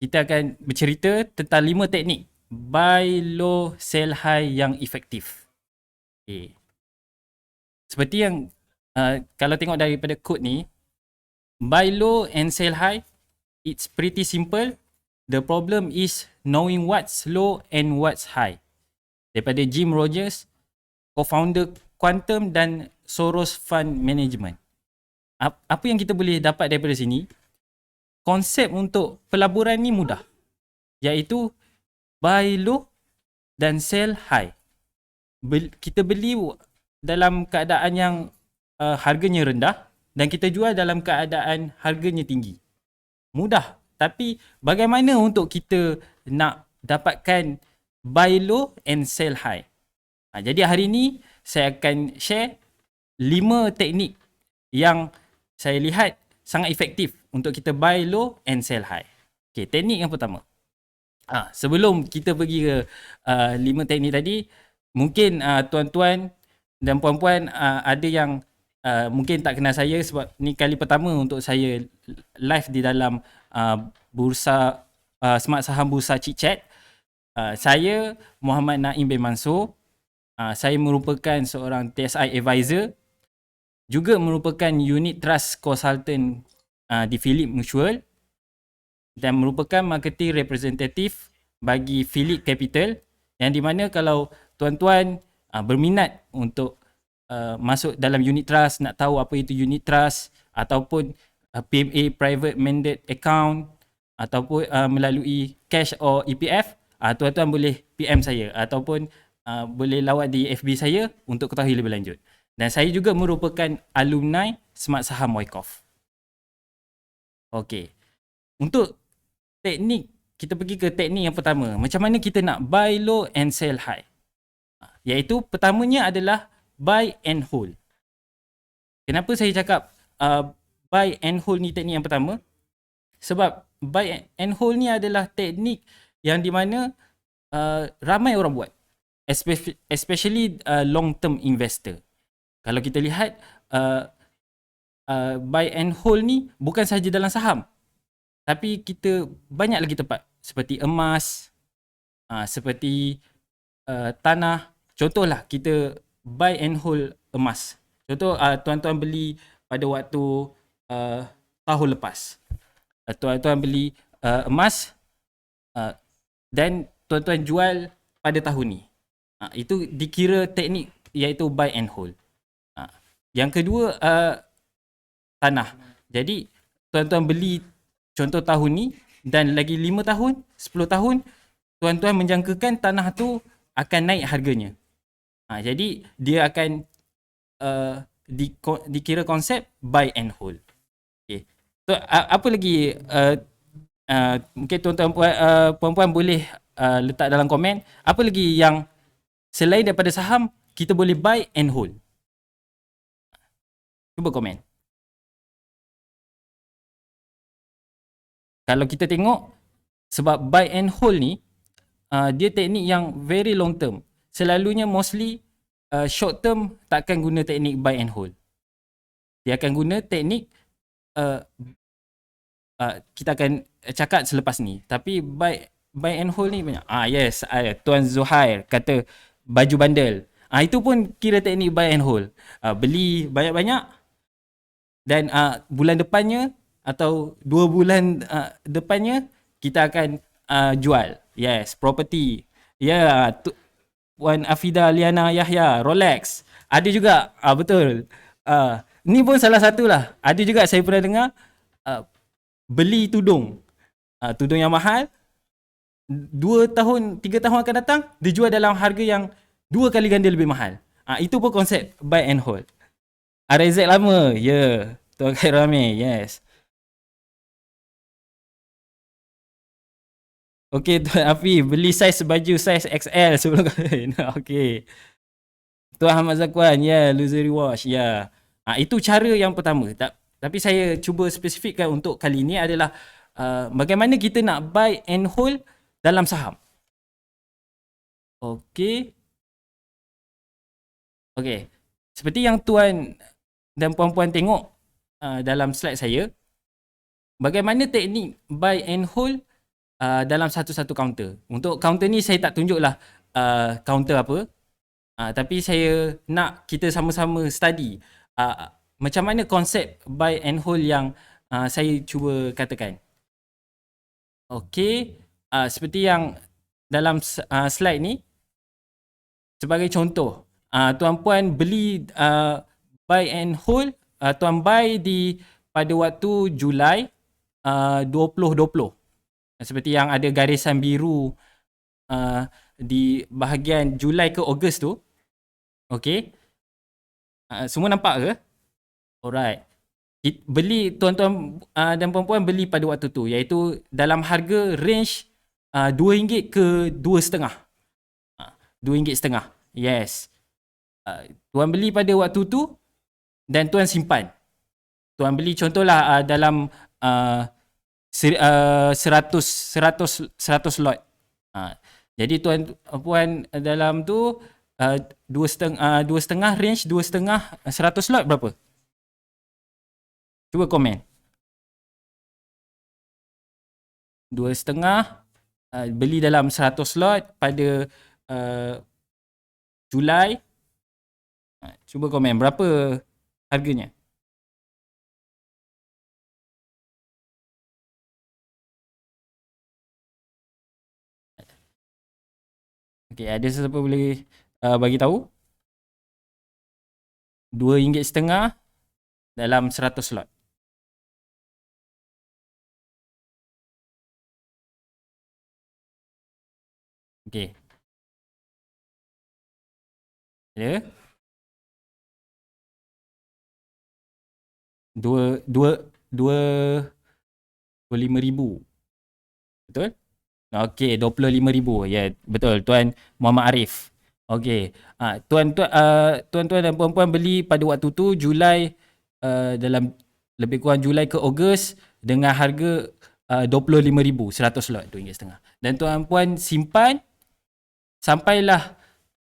kita akan bercerita tentang 5 teknik buy low sell high yang efektif. Okay. Seperti yang kalau tengok daripada kod ni, buy low and sell high, it's pretty simple. The problem is knowing what's low and what's high. Daripada Jim Rogers, co-founder Quantum dan Soros Fund Management. Apa yang kita boleh dapat daripada sini? Konsep untuk pelaburan ni mudah, iaitu buy low dan sell high. Kita beli dalam keadaan yang harganya rendah dan kita jual dalam keadaan harganya tinggi. Mudah, tapi bagaimana untuk kita nak dapatkan buy low and sell high? Jadi hari ni saya akan share 5 teknik yang saya lihat sangat efektif untuk kita buy low and sell high. Okay, teknik yang pertama. Sebelum kita pergi ke 5 teknik tadi, mungkin tuan-tuan dan puan-puan ada yang mungkin tak kenal saya sebab ni kali pertama untuk saya live di dalam bursa Smart Saham Bursa Chit Chat. Saya Muhammad Naim bin Mansur. Saya merupakan seorang TSI advisor, juga merupakan unit trust consultant di Phillip Mutual dan merupakan marketing representative bagi Phillip Capital, yang di mana kalau tuan-tuan berminat untuk masuk dalam unit trust, nak tahu apa itu unit trust ataupun PMA private mandate account ataupun melalui cash or EPF, tuan-tuan boleh PM saya ataupun boleh lawat di FB saya untuk ketahui lebih lanjut. Dan saya juga merupakan alumni Smart Saham Wyckoff. Okey. Untuk teknik, kita pergi ke teknik yang pertama. Macam mana kita nak buy low and sell high? Iaitu pertamanya adalah buy and hold. Kenapa saya cakap buy and hold ni teknik yang pertama? Sebab buy and hold ni adalah teknik yang di mana ramai orang buat. Especially long term investor. Kalau kita lihat buy and hold ni bukan sahaja dalam saham, tapi kita banyak lagi tempat seperti emas, seperti tanah. Contohlah kita buy and hold emas. Contoh tuan-tuan beli pada waktu tahun lepas. Tuan-tuan beli emas dan tuan-tuan jual pada tahun ni. Itu dikira teknik iaitu buy and hold. Yang kedua tanah. Jadi tuan-tuan beli contoh tahun ni dan lagi 5 tahun, 10 tahun tuan-tuan menjangkakan tanah tu akan naik harganya. Jadi dia akan dikira konsep buy and hold. Okay. So, apa lagi mungkin tuan-tuan puan-puan boleh letak dalam komen apa lagi yang selain daripada saham kita boleh buy and hold. Cuba komen. Kalau kita tengok, sebab buy and hold ni dia teknik yang very long term. Selalunya mostly short term takkan guna teknik buy and hold. Dia akan guna teknik kita akan cakap selepas ni. Tapi buy and hold ni banyak. Yes, Tuan Zuhair kata baju bandel. Itu pun kira teknik buy and hold. Beli banyak-banyak dan bulan depannya atau 2 bulan depannya kita akan jual. Yes, property. Wan Afida Liana Yahya, Rolex. Ada juga, betul. Ni pun salah satu lah. Ada juga saya pernah dengar beli tudung. Tudung yang mahal. 2 tahun, 3 tahun akan datang, dijual dalam harga yang 2 kali ganda lebih mahal. Itu pun konsep buy and hold. RZ lama, Tuan Khair Rame, yes. Okey, Tuan Afi, beli saiz baju saiz XL sebelum kahwin. Okey. Tuan Ahmad Zakwan, Luxury Watch, itu cara yang pertama. Tapi saya cuba spesifikkan untuk kali ini adalah bagaimana kita nak buy and hold dalam saham. Okey. Seperti yang tuan dan puan-puan tengok dalam slide saya, bagaimana teknik buy and hold dalam satu-satu counter. Untuk counter ni saya tak tunjuklah counter apa. Tapi saya nak kita sama-sama study macam mana konsep buy and hold yang saya cuba katakan. Okey, seperti yang dalam slide ni, sebagai contoh, tuan puan beli buy and hold, tuan buy pada waktu Julai 2020. Seperti yang ada garisan biru di bahagian Julai ke Ogos tu. Okey. Semua nampak ke? Alright. Beli tuan-tuan dan puan-puan beli pada waktu tu, iaitu dalam harga range RM2 ke RM2.5. RM2.5. Yes. Tuan beli pada waktu tu dan tuan simpan. Tuan beli contohlah dalam 100 lot. Jadi tuan puan dalam tu 2.5 range 2.5 100 lot berapa? Cuba komen. 2.5 beli dalam 100 lot pada Julai. Cuba komen berapa harganya? Okey, ada sesiapa boleh bagi tahu? RM2.5 dalam 100 slot. Okey. Ada? RM25,000. Betul? Okey, RM25,000. Ya, betul. Tuan Muhammad Arif. Okey. Tuan-tuan dan puan-puan beli pada waktu tu Julai, dalam lebih kurang Julai ke Ogos dengan harga RM25,000, 100 lot, RM2.5. Dan tuan-puan simpan sampailah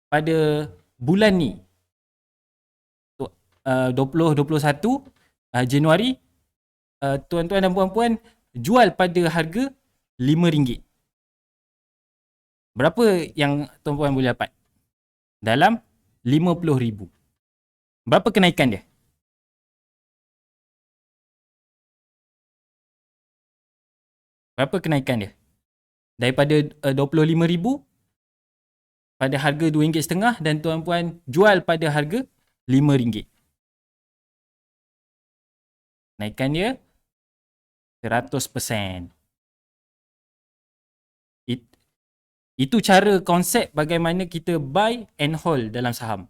pada bulan ni 2021 Januari, tuan-tuan dan puan-puan jual pada harga RM5. Berapa yang tuan-puan boleh dapat? Dalam RM50,000. Berapa kenaikan dia? Berapa kenaikan dia? Daripada RM25,000 pada harga RM2.5 dan tuan-puan jual pada harga RM5. Kenaikan dia 100%. Itu cara konsep bagaimana kita buy and hold dalam saham.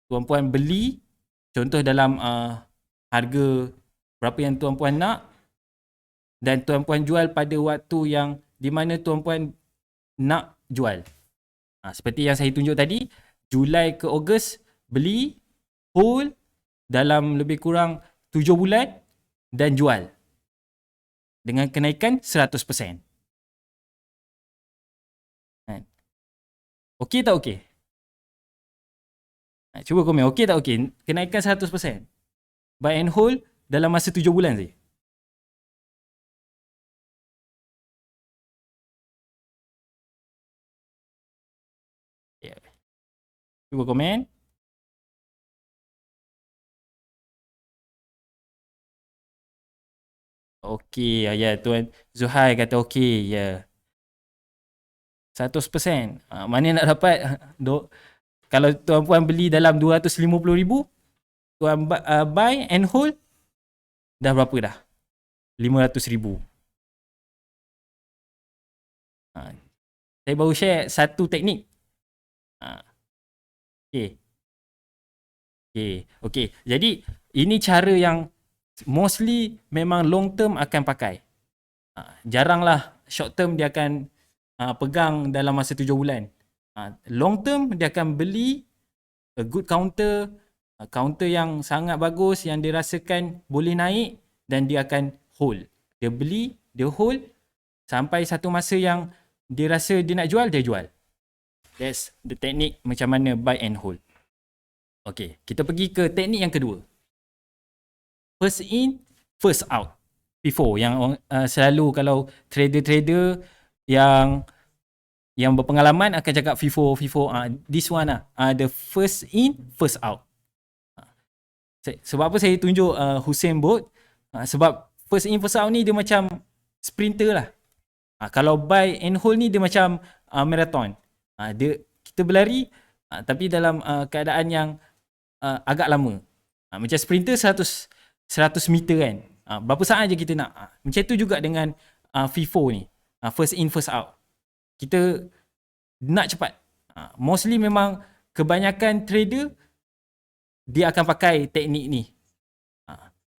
Tuan-puan beli, contoh dalam harga berapa yang tuan-puan nak, dan tuan-puan jual pada waktu yang di mana tuan-puan nak jual. Seperti yang saya tunjuk tadi, Julai ke Ogos beli, hold dalam lebih kurang 7 bulan dan jual dengan kenaikan 100%. Okey tak okey? Cuba komen, okey tak okey? Kenaikan 100%. Buy and hold dalam masa 7 bulan saja. Cuba komen. Okey, ya, Tuan Zuhai kata okey, ya. 100%. Mana nak dapat? Kalau tuan-puan beli dalam 250,000, tuan buy and hold, dah berapa dah? 500,000. Saya baru share satu teknik. Okey. Jadi, ini cara yang mostly memang long term akan pakai. Jaranglah short term dia akan pegang dalam masa 7 bulan. Long term dia akan beli a good counter, counter yang sangat bagus yang dia rasakan boleh naik, dan dia akan hold. Dia beli, dia hold sampai satu masa yang dia rasa dia nak jual, dia jual. That's the technique macam mana buy and hold. Okay, kita pergi ke teknik yang kedua. First in, first out. FIFO yang selalu kalau trader-trader yang berpengalaman akan cakap FIFO. This one lah, the first in first out. Sebab apa saya tunjuk Usain Bolt? Sebab first in first out ni dia macam sprinter lah. Kalau buy and hold ni dia macam marathon. Kita berlari tapi dalam keadaan yang agak lama. Macam sprinter 100 meter kan. Berapa saat je kita nak. Macam tu juga dengan FIFO ni. First in first out. Kita nak cepat. Mostly memang kebanyakan trader dia akan pakai teknik ni.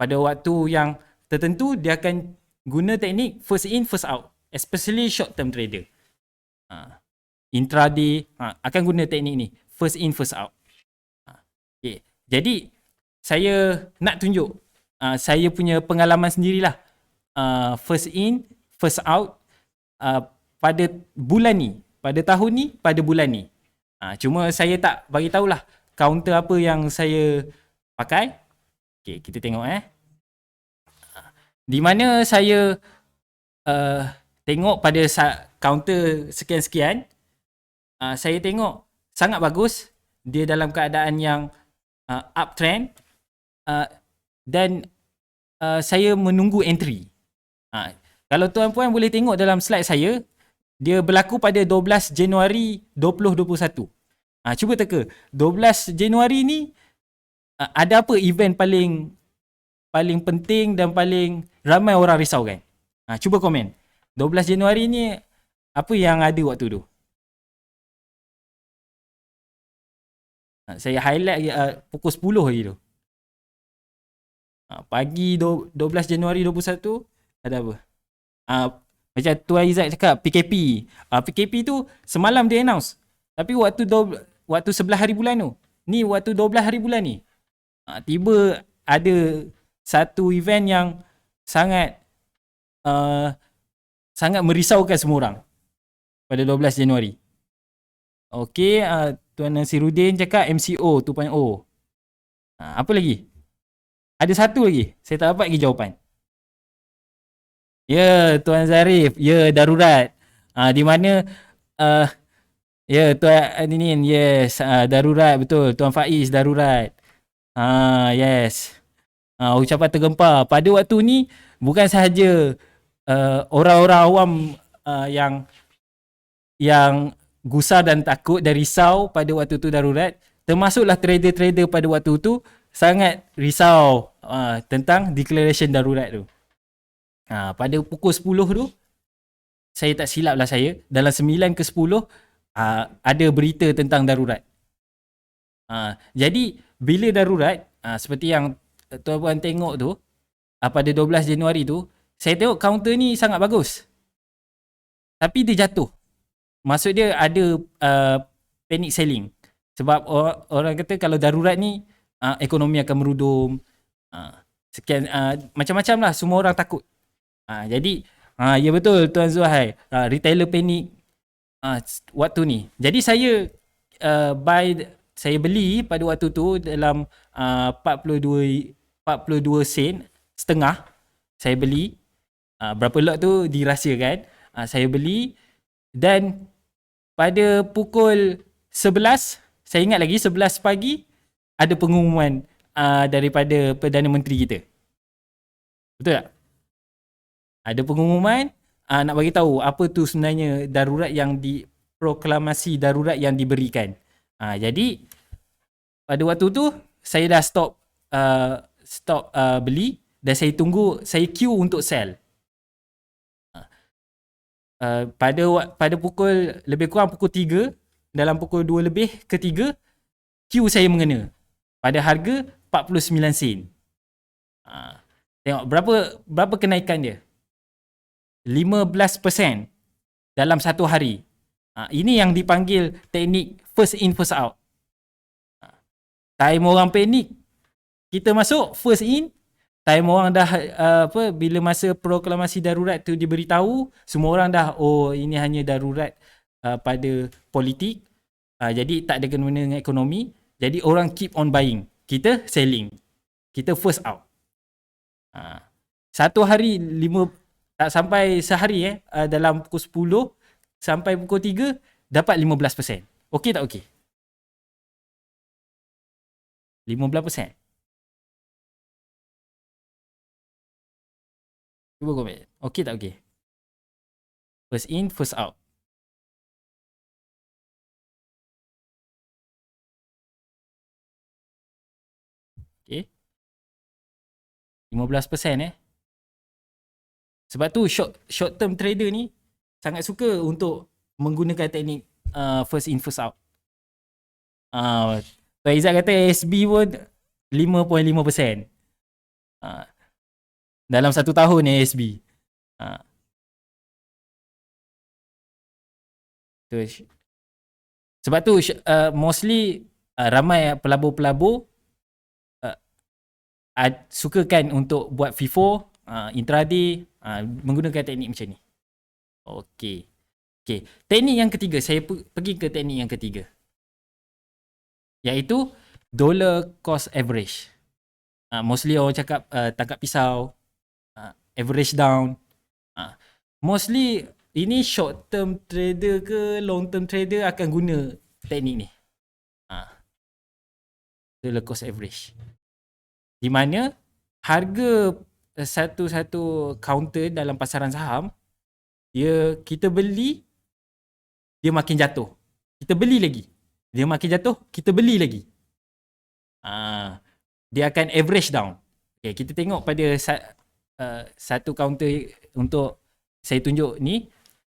Pada waktu yang tertentu dia akan guna teknik first in first out. Especially short term trader. Intraday akan guna teknik ni. First in first out. Okay. Jadi saya nak tunjuk saya punya pengalaman sendirilah. First in first out pada bulan ni, pada tahun ni, pada bulan ni. Cuma saya tak bagi tahulah counter apa yang saya pakai. Okay, kita tengok di mana saya tengok pada counter sekian-sekian, saya tengok sangat bagus. Dia dalam keadaan yang uptrend dan saya menunggu entry. Kalau tuan-puan boleh tengok dalam slide saya, dia berlaku pada 12 Januari 2021. Cuba teka, 12 Januari ni ada apa event paling penting dan paling ramai orang risau kan? Cuba komen. 12 Januari ni apa yang ada waktu tu? Saya highlight pukul 10 hari tu. Pagi 12 Januari 2021 ada apa? Macam Tuan Izzat cakap PKP. PKP tu semalam dia announce. Tapi waktu 11 hari bulan tu. Ni waktu 12 hari bulan ni. Tiba ada satu event yang sangat merisaukan semua orang pada 12 Januari. Okey, Tuan Nasiruddin cakap MCO 2.0. Apa lagi? Ada satu lagi. Saya tak dapat lagi jawapan. Ya, Tuan Zarif. Ya, darurat. Di mana ya, Tuan Ninin. Yes, darurat betul. Tuan Faiz darurat. Yes. Ucapan tergempar. Pada waktu ni bukan sahaja orang-orang awam yang gusar dan takut dan risau pada waktu tu darurat, termasuklah trader-trader pada waktu tu sangat risau tentang declaration darurat tu. Pada pukul 10 tu, saya tak silap lah saya, dalam 9 ke 10 ada berita tentang darurat. Jadi bila darurat, seperti yang tuan-puan tengok tu, pada 12 Januari tu, saya tengok counter ni sangat bagus. Tapi dia jatuh. Maksud dia ada panic selling. Sebab orang kata kalau darurat ni ekonomi akan merudum. Sekian macam-macam lah, semua orang takut. Jadi ya betul Tuan Zuhai, retailer panic waktu ni. Jadi saya beli pada waktu tu dalam 42 sen setengah. Saya beli berapa lot tu dirahsiakan. Saya beli dan pada pukul 11, saya ingat lagi 11 pagi ada pengumuman daripada Perdana Menteri kita. Betul tak? Ada pengumuman nak bagi tahu apa tu sebenarnya darurat yang proklamasi darurat yang diberikan. Jadi pada waktu tu saya dah stop beli dan saya tunggu, saya queue untuk sell. Pada pukul lebih kurang pukul 3, dalam pukul 2 lebih ke 3, queue saya mengena pada harga 49 sen. Tengok berapa kenaikan dia. 15% dalam satu hari. Ini yang dipanggil teknik first in first out. Time orang panik, kita masuk first in. Time orang dah bila masa proklamasi darurat tu diberitahu, semua orang dah ini hanya darurat pada politik. Jadi tak ada kena-mena dengan ekonomi. Jadi orang keep on buying. Kita selling. Kita first out. satu hari tak sampai sehari dalam pukul 10 sampai pukul 3 dapat 15%. Okey tak okey? 15%. Cuba komen. Okey tak okey? First in, first out. Okay. 15% Sebab tu short term trader ni sangat suka untuk menggunakan teknik first in, first out. Pak Izzat kata ASB pun 5.5%. Dalam 1 tahun ASB. Sebab tu mostly ramai pelabur-pelabur sukakan untuk buat FIFO, intraday, menggunakan teknik macam ni. Okey. Teknik yang ketiga, saya pergi ke teknik yang ketiga. Iaitu dollar cost average. Mostly orang cakap tangkap pisau, average down. Mostly ini short term trader ke long term trader akan guna teknik ni. Dollar cost average. Di mana harga satu counter dalam pasaran saham, kita beli, dia makin jatuh. Kita beli lagi. Dia makin jatuh, kita beli lagi. Dia akan average down. Okay, kita tengok pada satu counter untuk saya tunjuk ni.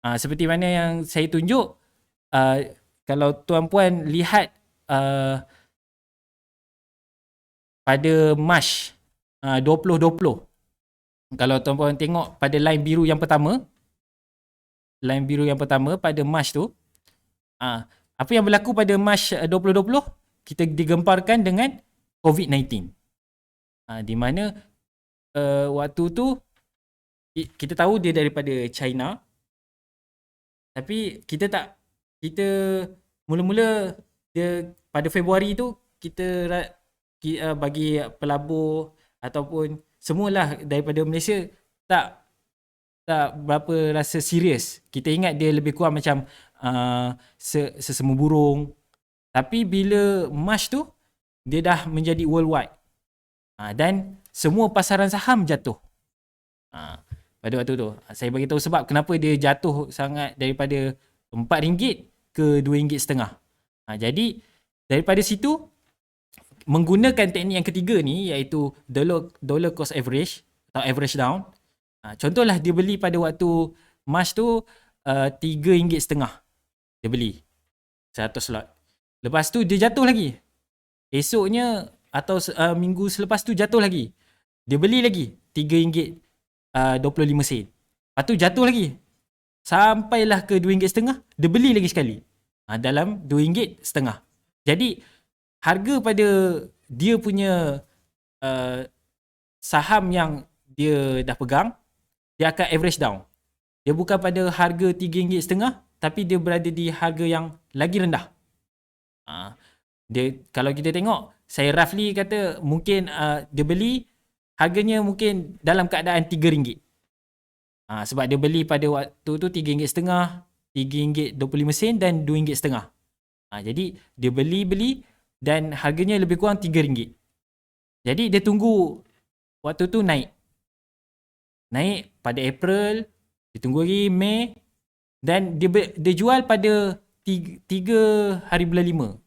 Seperti mana yang saya tunjuk, kalau tuan-puan lihat pada March 2020, kalau tuan-puan tengok pada line biru yang pertama pada March tu, apa yang berlaku pada March 2020, kita digemparkan dengan COVID-19. Di mana waktu tu kita tahu dia daripada China, tapi kita mula-mula dia pada Februari tu kita bagi pelabur ataupun semualah daripada Malaysia tak berapa rasa serius. Kita ingat dia lebih kurang macam sesama burung. Tapi bila March tu, dia dah menjadi worldwide. Dan semua pasaran saham jatuh. Pada waktu tu. Saya bagi tahu sebab kenapa dia jatuh sangat daripada RM4 ke RM2.5. Jadi daripada situ, menggunakan teknik yang ketiga ni, iaitu dollar cost average atau average down. Contohlah dia beli pada waktu March tu RM3.5 dia beli 100 slot. Lepas tu dia jatuh lagi. Esoknya atau minggu selepas tu jatuh lagi. Dia beli lagi RM3.25. Lepas tu jatuh lagi. Sampailah ke RM2.5, dia beli lagi sekali. Dalam RM2.5. Jadi harga pada dia punya saham yang dia dah pegang, dia akan average down. Dia bukan pada harga RM3.5, tapi dia berada di harga yang lagi rendah. Dia, kalau kita tengok, saya roughly kata mungkin dia beli harganya mungkin dalam keadaan RM3. Sebab dia beli pada waktu tu RM3.5, RM3.25 dan RM2.5. Jadi dia beli dan harganya lebih kurang RM3. Jadi dia tunggu waktu tu naik pada April, dia tunggu lagi Mei, dan dia jual pada 3 hari bulan 5,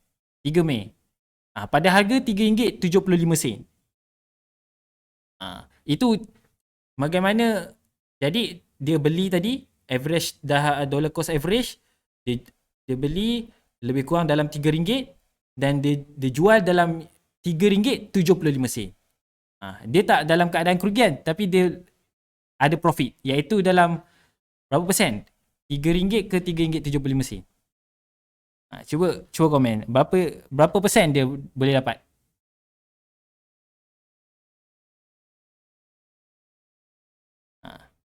3 Mei. Pada harga RM3.75. Itu bagaimana. Jadi dia beli tadi, average dah dollar cost average, dia beli lebih kurang dalam RM3 dan dia jual dalam RM3.75. Dia tak dalam keadaan kerugian, tapi dia ada profit, iaitu dalam berapa persen? RM3 ke RM3.75. Cuba komen. Berapa persen dia boleh dapat?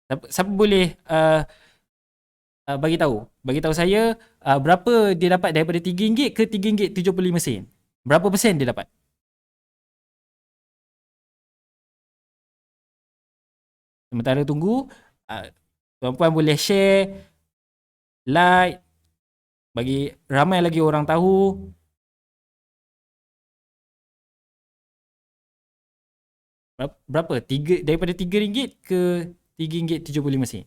Siapa boleh bagi tahu saya berapa dia dapat daripada RM3 ke RM3.75? Berapa persen dia dapat? Sementara tunggu, tuan-puan boleh share, like, bagi ramai lagi orang tahu. Berapa? Daripada RM3 ke RM3.75.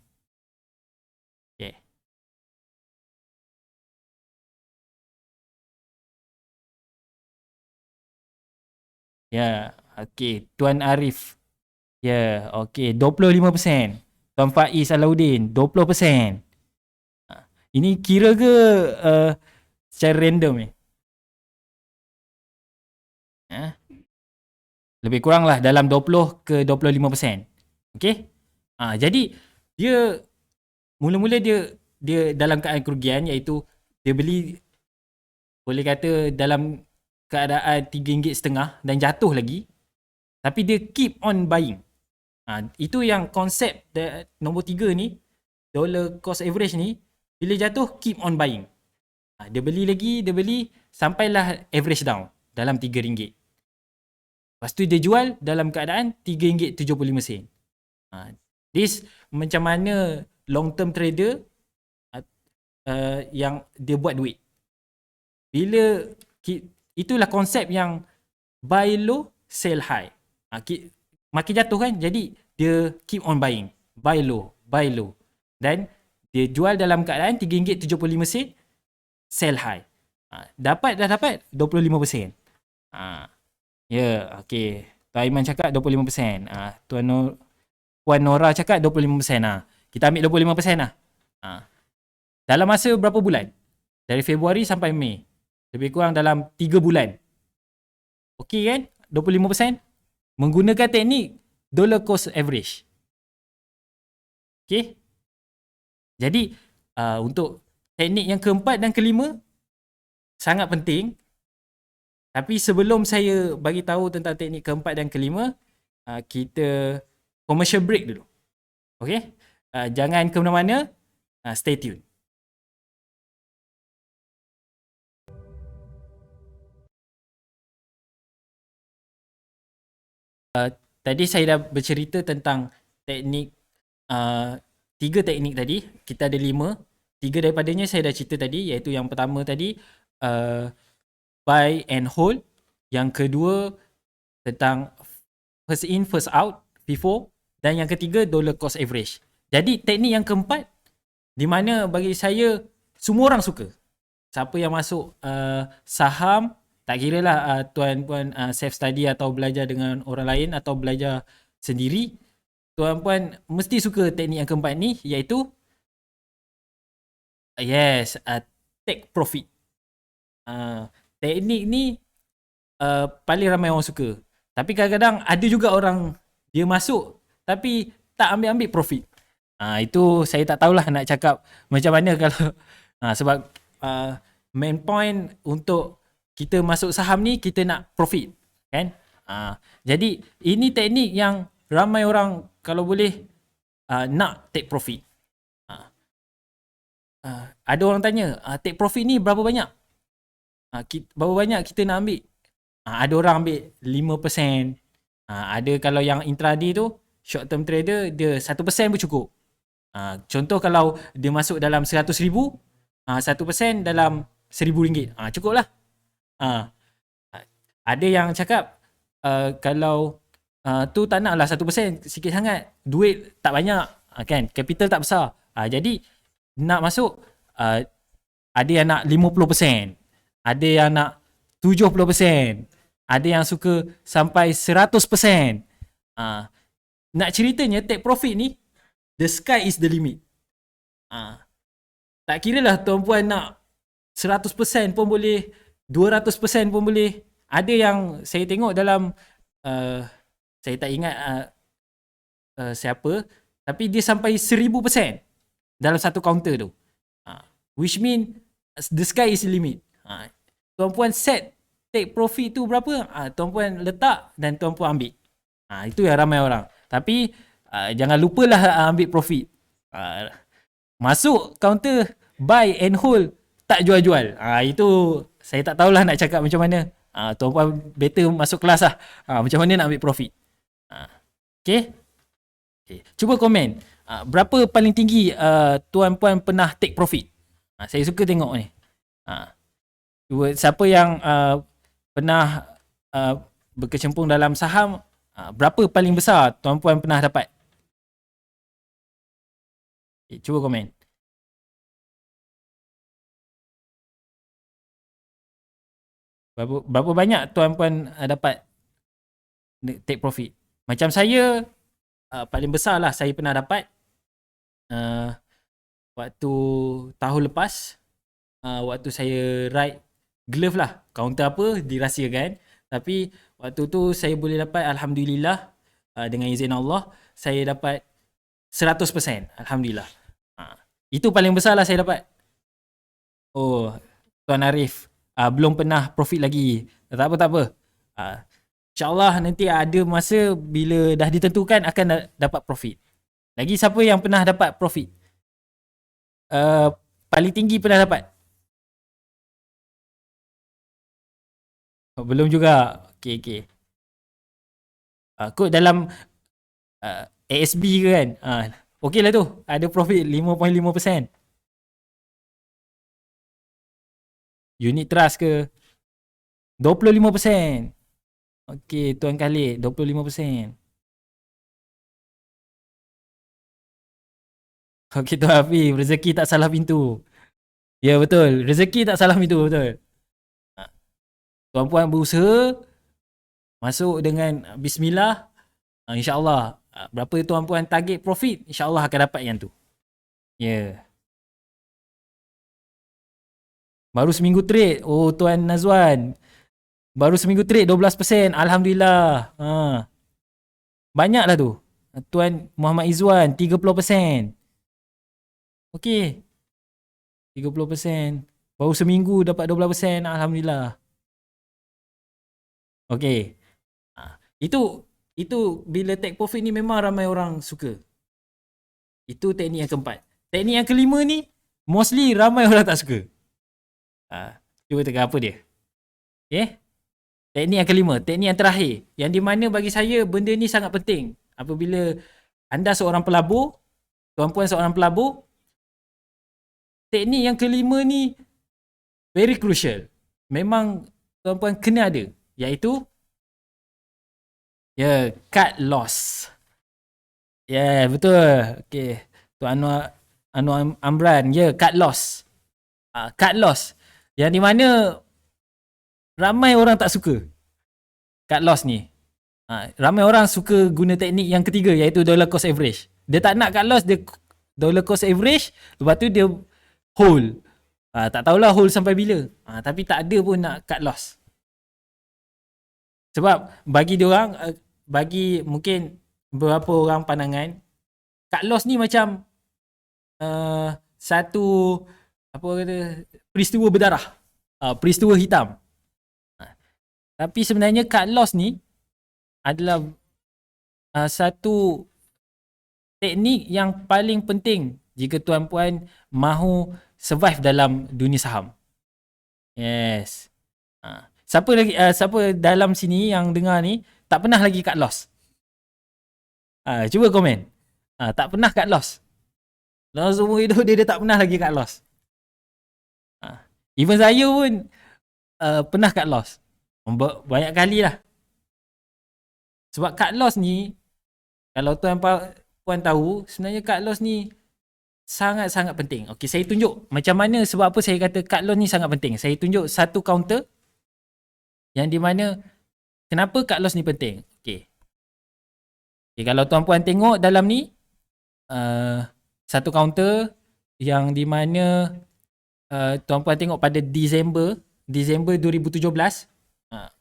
Okay. Ya, okay. Tuan Arif. Ya, okay. 25%. Tuan Faiz Alauddin, 20%. Ini kira ke secara random ni? Lebih kurang lah dalam 20 ke 25%. Okay? Jadi, dia mula-mula dia dalam keadaan kerugian, iaitu dia beli, boleh kata dalam keadaan RM3.5 dan jatuh lagi, tapi dia keep on buying. Itu yang konsep nombor 3 ni, dollar cost average ni, bila jatuh keep on buying. Dia beli lagi, dia beli sampailah average down dalam RM3. Lepas tu dia jual dalam keadaan RM3.75. This macam mana long term trader yang dia buat duit. Bila itulah konsep yang buy low, sell high. Makin jatuh kan, jadi dia keep on buying. Buy low. Dan dia jual dalam keadaan RM3.75, sell high. Dah dapat 25%. Ya, okay. Tuan Aiman cakap 25%. Puan Nora cakap 25%. Kita ambil 25% lah. Dalam masa berapa bulan? Dari Februari sampai Mei. Lebih kurang dalam 3 bulan. Okay kan? 25%. Menggunakan teknik dollar cost average. Okay? Jadi, untuk teknik yang keempat dan kelima, sangat penting. Tapi sebelum saya bagi tahu tentang teknik keempat dan kelima, kita commercial break dulu. Okay? Jangan ke mana-mana. Stay tune. Tadi saya dah bercerita tentang teknik, 3 teknik tadi. Kita ada 5. 3 daripadanya saya dah cerita tadi, iaitu yang pertama tadi, buy and hold. Yang kedua tentang first in first out, FIFO. Dan yang ketiga dollar cost average. Jadi teknik yang keempat, di mana bagi saya semua orang suka. Siapa yang masuk saham, tak kira lah tuan-puan self study atau belajar dengan orang lain atau belajar sendiri, tuan-puan mesti suka teknik yang keempat ni, iaitu take profit. Teknik ni paling ramai orang suka. Tapi kadang-kadang ada juga orang dia masuk tapi tak ambil profit. Itu saya tak tahulah nak cakap macam mana kalau sebab main point untuk kita masuk saham ni, kita nak profit kan. Jadi ini teknik yang ramai orang kalau boleh nak take profit. Ada orang tanya, take profit ni berapa banyak? Berapa banyak kita nak ambil? Ada orang ambil 5%. Ada kalau yang intraday tu, short term trader, dia 1% pun cukup. Contoh kalau dia masuk dalam 100,000, 1% dalam RM1,000, cukup lah. Ada yang cakap kalau tu tak nak lah 1%, sikit sangat, duit tak banyak, kan, capital tak besar. Jadi nak masuk, ada yang nak 50%, ada yang nak 70%, ada yang suka sampai 100%. Nak ceritanya take profit ni, the sky is the limit. Tak kira lah tuan-puan nak 100% pun boleh, 200% pun boleh. Ada yang saya tengok dalam saya tak ingat siapa, tapi dia sampai 1000% dalam satu counter tu. Which mean the sky is the limit. Tuan-puan set take profit tu berapa, tuan-puan letak dan tuan-puan ambil. Itu yang ramai orang. Tapi jangan lupalah ambil profit. Masuk counter, buy and hold, tak jual-jual. Itu saya tak tahulah nak cakap macam mana. Tuan-puan better masuk kelas lah. Macam mana nak ambil profit. Okay. Okay. Cuba komen. Berapa paling tinggi tuan-puan pernah take profit? Saya suka tengok ni. Cuba siapa yang pernah berkecimpung dalam saham, berapa paling besar tuan-puan pernah dapat? Okay, cuba komen. Berapa banyak tuan-puan dapat take profit? Macam saya, paling besar lah saya pernah dapat waktu tahun lepas, waktu saya ride glove lah. Counter apa dirahsiakan. Tapi waktu tu saya boleh dapat, Alhamdulillah, dengan izin Allah, saya dapat 100%. Alhamdulillah. Itu paling besar lah saya dapat. Oh, Tuan Arif, belum pernah profit lagi. Tak apa, tak apa. InsyaAllah nanti ada masa bila dah ditentukan akan dapat profit. Lagi siapa yang pernah dapat profit? Paling tinggi pernah dapat? Belum juga. Okay. Kod dalam ASB ke kan? Okey lah tu. Ada profit 5.5%. Unit trust ke? 25%. Okey, Tuan Khalid, 25%. Okey, Tuan Hafiz, rezeki tak salah pintu. Ya, betul. Rezeki tak salah pintu, betul. Tuan-puan berusaha, masuk dengan bismillah, insyaAllah. Berapa tuan-puan target profit, insyaAllah akan dapat yang tu. Ya. Baru seminggu trade. Oh, Tuan Nazwan. Baru seminggu trade 12%. Alhamdulillah. Banyak lah tu. Tuan Muhammad Izzuan 30%. Okey. 30%. Baru seminggu dapat 12%. Alhamdulillah. Okey. Itu bila take profit ni memang ramai orang suka. Itu teknik yang keempat. Teknik yang kelima ni mostly ramai orang tak suka. Cuba tengok apa dia. Okay. Teknik yang kelima, teknik yang terakhir, yang di mana bagi saya benda ni sangat penting. Apabila anda seorang pelabur, tuan-puan seorang pelabur, teknik yang kelima ni very crucial. Memang tuan-puan kena ada, iaitu cut loss. Betul. Okay. Tuan Anwar Amran, cut loss. Cut loss. Yang di mana ramai orang tak suka cut loss ni. Ramai orang suka guna teknik yang ketiga, iaitu dollar cost average. Dia tak nak cut loss, dia dollar cost average, lepas tu dia hold. Tak tahulah hold sampai bila. Tapi tak ada pun nak cut loss. Sebab bagi diorang, bagi mungkin beberapa orang pandangan, cut loss ni macam satu peristiwa berdarah, peristiwa hitam. Tapi sebenarnya cut loss ni adalah satu teknik yang paling penting jika tuan-puan mahu survive dalam dunia saham. Yes. Siapa dalam sini yang dengar ni tak pernah lagi cut loss? Cuba komen. Tak pernah cut loss. Dalam seumur hidup dia tak pernah lagi cut loss. Even saya pun pernah cut loss. Banyak kali lah. Sebab cut loss ni, kalau tuan-puan tahu, sebenarnya cut loss ni sangat-sangat penting. Okey, saya tunjuk macam mana, sebab apa saya kata cut loss ni sangat penting. Saya tunjuk satu counter yang di mana kenapa cut loss ni penting. Okey, kalau tuan-puan tengok dalam ni, satu counter yang di mana tuan-puan tengok pada Disember 2017.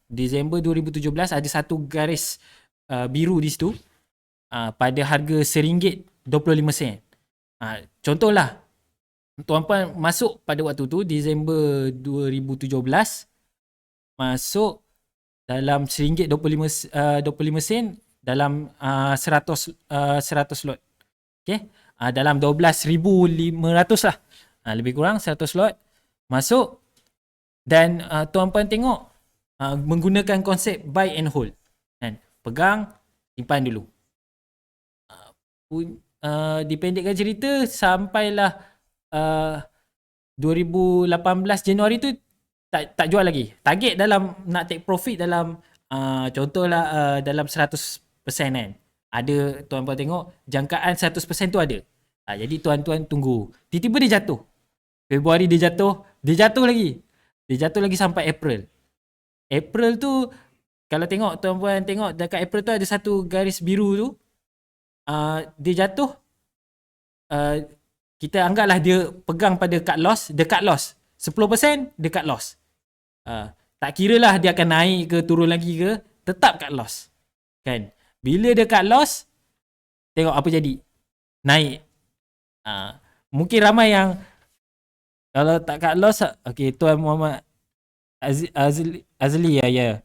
Disember 2017 ada satu garis biru di situ, pada harga RM1.25. Contohlah, tuan-puan masuk pada waktu tu Disember 2017, masuk dalam RM1.25 dalam 100 lot. Okay? Dalam 12,500 lah, lebih kurang 100 lot masuk. Dan tuan-puan tengok menggunakan konsep buy and hold, kan? Pegang, simpan dulu. dipendekkan cerita sampailah 2018 Januari tu tak jual lagi. Target dalam nak take profit dalam contohlah dalam 100% kan. Ada tuan-puan tengok jangkaan 100% tu ada. Jadi tuan-tuan tunggu. Tiba-tiba dia jatuh. Februari dia jatuh lagi. Dia jatuh lagi sampai April. April tu kalau tengok tuan-puan tengok dekat April tu ada satu garis biru tu. Dia jatuh, kita anggaplah dia pegang pada cut loss, dia cut loss 10% dia cut loss. Tak kira lah dia akan naik ke turun lagi ke, tetap cut loss kan. Bila dia cut loss, tengok apa jadi, naik. Mungkin ramai yang kalau tak cut loss, okay, Tuan Muhammad Azli ya.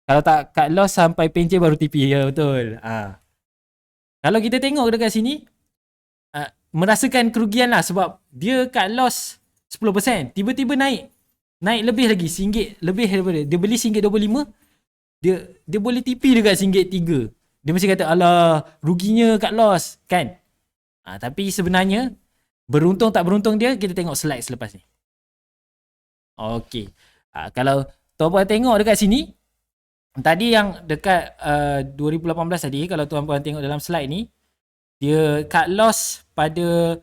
Kalau tak cut loss sampai pencet baru TP, ya betul. Kalau kita tengok dekat sini, merasakan kerugian lah sebab dia cut loss 10%, tiba-tiba naik lebih lagi RM1 lebih daripada dia beli RM1.25, dia boleh TP dekat RM1.3. Dia mesti kata alah ruginya cut loss kan. Tapi sebenarnya beruntung tak beruntung dia kita tengok slide selepas ni. Okey. Kalau tuan-puan tengok dekat sini, tadi yang dekat 2018 tadi, kalau tuan-puan tengok dalam slide ni, dia cut loss pada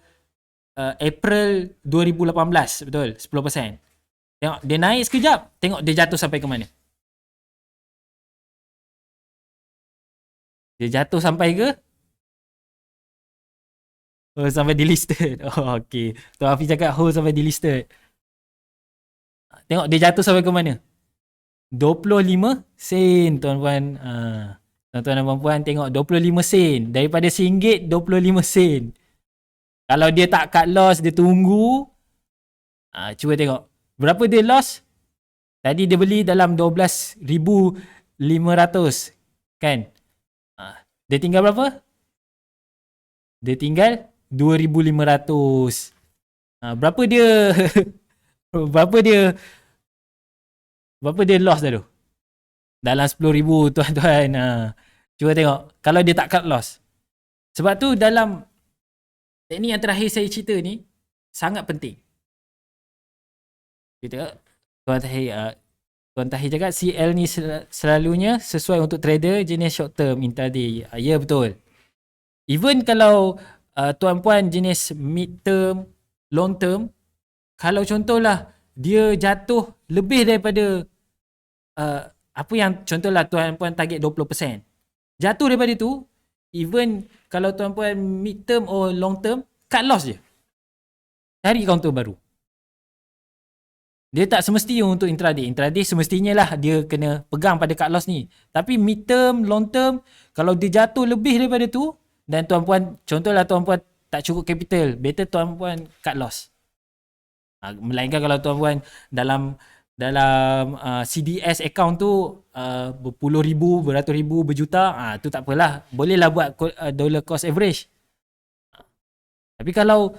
April 2018, betul? 10%. Tengok dia naik sekejap, tengok dia jatuh sampai ke mana? Dia jatuh sampai ke? Sampai delisted. Okey. Tuan Hafiz cakap sampai delisted. Tengok dia jatuh sampai ke mana? 25 sen, tuan-puan. Tuan-tuan dan puan-puan tengok 25 sen. Daripada RM1, 25 sen. Kalau dia tak cut loss, dia tunggu. Cuba tengok. Berapa dia loss? Tadi dia beli dalam 12,500. Kan? Dia tinggal berapa? Dia tinggal 2,500. Berapa dia berapa dia loss dah tu? Dalam 10,000, tuan-tuan. Cuba tengok. Kalau dia tak cut loss. Sebab tu dalam teknik yang terakhir saya cerita ni sangat penting. Kita Tuan Tahir cakap CL ni selalunya sesuai untuk trader jenis short term intraday. Ya betul. Even kalau tuan-puan jenis mid term, long term, kalau contohlah dia jatuh lebih daripada apa yang contohlah tuan-puan target 20%. Jatuh daripada tu, even kalau tuan-puan mid term or long term, cut loss je. Cari counter baru. Dia tak semestinya untuk intraday. Intraday semestinya lah dia kena pegang pada cut loss ni. Tapi mid term, long term, kalau dia jatuh lebih daripada tu, dan tuan-puan, contohlah tuan-puan tak cukup capital, better tuan-puan cut loss. Melainkan kalau tuan-puan dalam CDS account tu berpuluh ribu, beratus ribu, berjuta, tu tak apalah. Bolehlah buat dollar cost average. Tapi kalau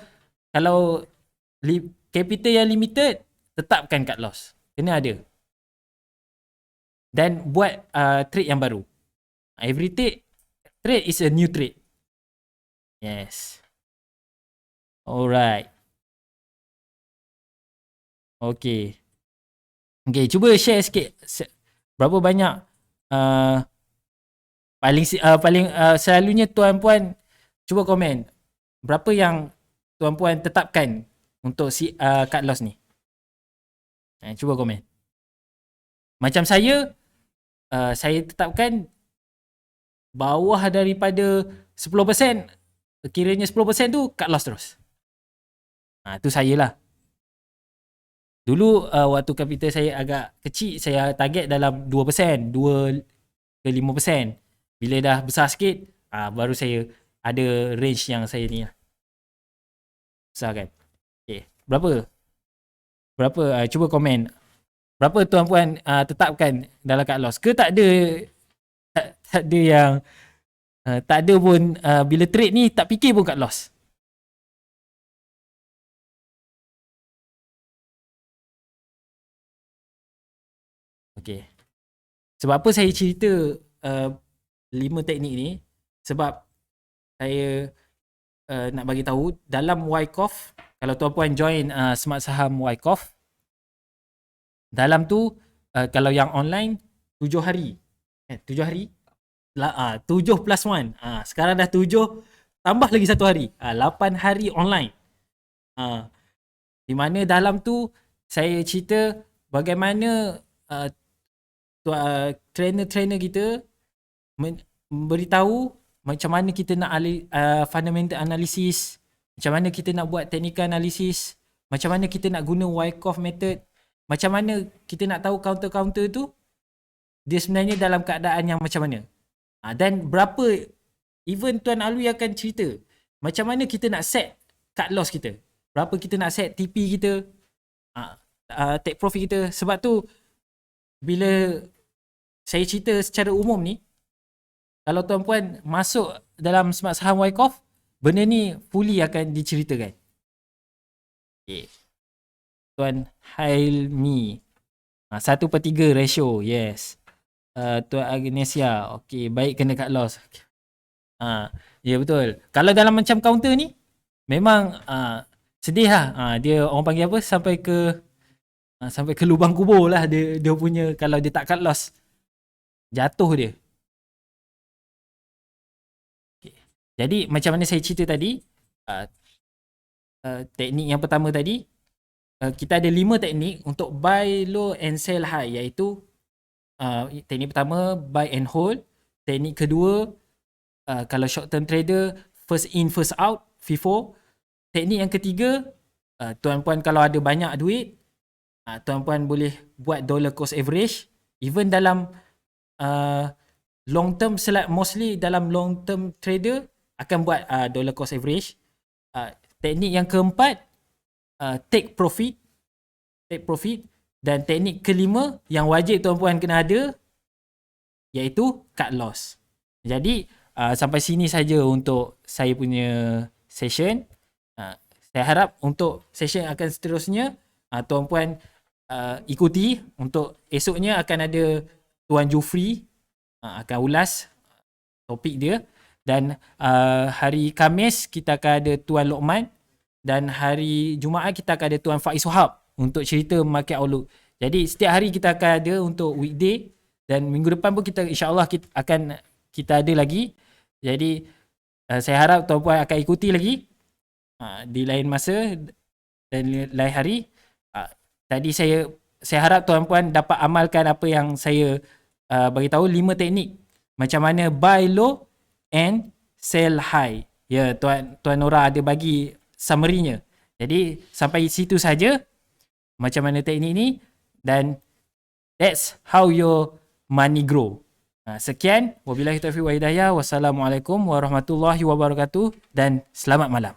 capital yang limited, tetapkan cut loss. Kena ada. Dan buat trade yang baru. Every trade is a new trade. Yes. Alright. Okay. Okay, cuba share sikit. Berapa banyak paling selalunya tuan-puan cuba komen. Berapa yang tuan-puan tetapkan untuk cut loss ni? Cuba komen. Macam saya tetapkan bawah daripada 10%, kiranya 10% tu cut loss terus. Tu saya lah. Dulu waktu capital saya agak kecil, saya target dalam 2%, 2 ke 5%. Bila dah besar sikit, baru saya ada range yang saya ni lah. Besar kan? Okay. Berapa? Cuba komen. Berapa tuan-puan tetapkan dalam cut loss? Ke tak ada yang tak ada pun bila trade ni tak fikir pun cut loss. Okay. Sebab apa saya cerita 5 teknik ni? Sebab saya nak bagi tahu dalam Wyckoff, kalau tuan-puan join Smart Saham Wyckoff, dalam tu kalau yang online 7 hari. 7 hari? 7 plus 1. Sekarang dah 7 tambah lagi 1 hari. 8 hari online. Di mana dalam tu saya cerita bagaimana trainer-trainer kita beritahu macam mana kita nak fundamental analysis, macam mana kita nak buat technical analysis, macam mana kita nak guna Wyckoff method, macam mana kita nak tahu counter-counter tu dia sebenarnya dalam keadaan yang macam mana. Dan berapa, even Tuan Alwi akan cerita macam mana kita nak set cut loss kita, berapa kita nak set TP kita, take profit kita. Sebab tu bila saya cerita secara umum ni, kalau tuan-puan masuk dalam Smart Saham Wyckoff, benda ni fully akan diceritakan. Okay. Tuan Hailmi, 1/3 ratio, yes. Tuan Agnesia, okay, baik kena cut loss. Ya betul. Kalau dalam macam counter ni, memang sedih lah. Dia orang panggil apa, sampai ke lubang kubur lah dia punya. Kalau dia tak cut loss, jatuh dia. Okay. Jadi macam mana saya cerita tadi, teknik yang pertama tadi, kita ada 5 teknik untuk buy low and sell high, iaitu teknik pertama buy and hold, teknik kedua kalau short term trader first in first out, FIFO. Teknik yang ketiga, tuan-puan kalau ada banyak duit, tuan-puan boleh buat dollar cost average. Even dalam long term, mostly dalam long term trader akan buat dollar cost average. Teknik yang keempat, take profit. Dan teknik kelima yang wajib tuan-puan kena ada, iaitu cut loss. Jadi sampai sini saja untuk saya punya session. Saya harap untuk session akan seterusnya tuan-puan ikuti. Untuk esoknya akan ada Tuan Jufri akan ulas topik dia. Dan hari Khamis kita akan ada Tuan Lokman. Dan hari Jumaat kita akan ada Tuan Faiz Wahab untuk cerita market outlook. Jadi setiap hari kita akan ada untuk weekday, dan minggu depan pun kita insyaAllah kita ada lagi. Jadi saya harap tuan-puan akan ikuti lagi di lain masa dan lain hari. Tadi saya harap tuan-puan dapat amalkan apa yang saya bagi tahu, 5 teknik macam mana buy low and sell high. Ya, Tuan Nora ada bagi summary-nya. Jadi sampai situ saja macam mana teknik ni, dan that's how your money grow. Sekian, wabillahi taufiq wa hidayah. Wassalamualaikum warahmatullahi wabarakatuh dan selamat malam.